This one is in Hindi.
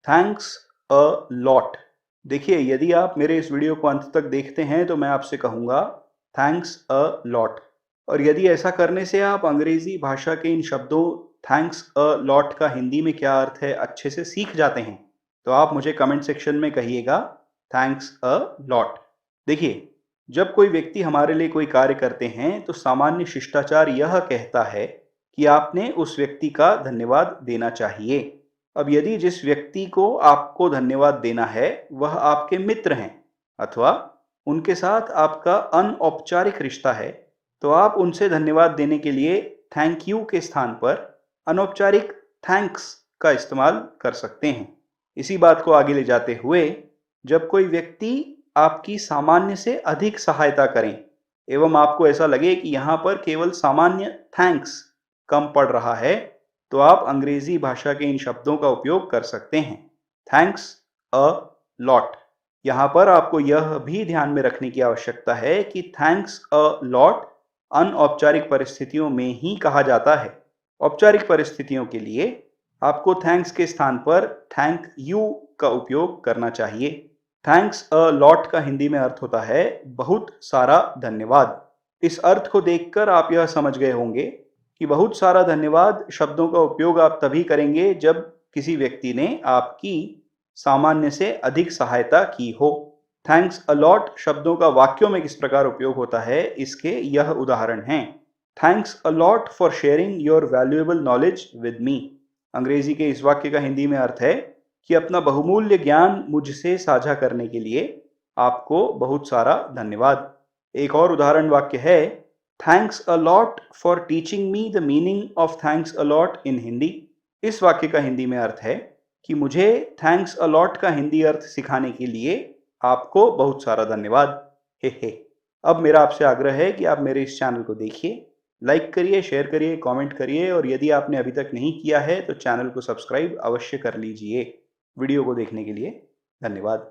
Thanks a lot. देखिए, यदि आप मेरे इस वीडियो को अंत तक देखते हैं तो मैं आपसे कहूँगा थैंक्स अ लॉट। और यदि ऐसा करने से आप अंग्रेजी भाषा के इन शब्दों थैंक्स अ लॉट का हिंदी में क्या अर्थ है अच्छे से सीख जाते हैं, तो आप मुझे कमेंट सेक्शन में कहिएगा थैंक्स अ लॉट। देखिए, जब कोई व्यक्ति हमारे लिए कोई कार्य करते हैं तो सामान्य शिष्टाचार यह कहता है कि आपने उस व्यक्ति का धन्यवाद देना चाहिए। अब यदि जिस व्यक्ति को आपको धन्यवाद देना है वह आपके मित्र हैं अथवा उनके साथ आपका अनौपचारिक रिश्ता है, तो आप उनसे धन्यवाद देने के लिए थैंक यू के स्थान पर अनौपचारिक थैंक्स का इस्तेमाल कर सकते हैं। इसी बात को आगे ले जाते हुए, जब कोई व्यक्ति आपकी सामान्य से अधिक सहायता करें एवं आपको ऐसा लगे कि यहाँ पर केवल सामान्य थैंक्स कम पड़ रहा है, तो आप अंग्रेजी भाषा के इन शब्दों का उपयोग कर सकते हैं। Thanks a lot. यहाँ पर आपको यह भी ध्यान में रखने की आवश्यकता है कि थैंक्स अ लॉट अनौपचारिक परिस्थितियों में ही कहा जाता है। औपचारिक परिस्थितियों के लिए आपको थैंक्स के स्थान पर थैंक यू का उपयोग करना चाहिए। थैंक्स अ लॉट का हिंदी में अर्थ होता है बहुत सारा धन्यवाद। इस अर्थ को देखकर आप यह समझ गए होंगे कि बहुत सारा धन्यवाद शब्दों का उपयोग आप तभी करेंगे जब किसी व्यक्ति ने आपकी सामान्य से अधिक सहायता की हो। थैंक्स अ लॉट शब्दों का वाक्यों में किस प्रकार उपयोग होता है, इसके यह उदाहरण हैं। Thanks a lot for sharing your valuable knowledge with me. अंग्रेजी के इस वाक्य का हिंदी में अर्थ है कि अपना बहुमूल्य ज्ञान मुझसे साझा करने के लिए आपको बहुत सारा धन्यवाद। एक और उदाहरण वाक्य है, thanks a lot for teaching me the meaning of thanks a lot in Hindi. इस वाक्य का हिंदी में अर्थ है कि मुझे थैंक्स अ लॉट का हिंदी अर्थ सिखाने के लिए आपको बहुत सारा धन्यवाद। हे हे। अब मेरा आपसे आग्रह है कि आप मेरे इस चैनल को देखिए, लाइक करिए, शेयर करिए, कमेंट करिए और यदि आपने अभी तक नहीं किया है तो चैनल को सब्सक्राइब अवश्य कर लीजिए। वीडियो को देखने के लिए धन्यवाद।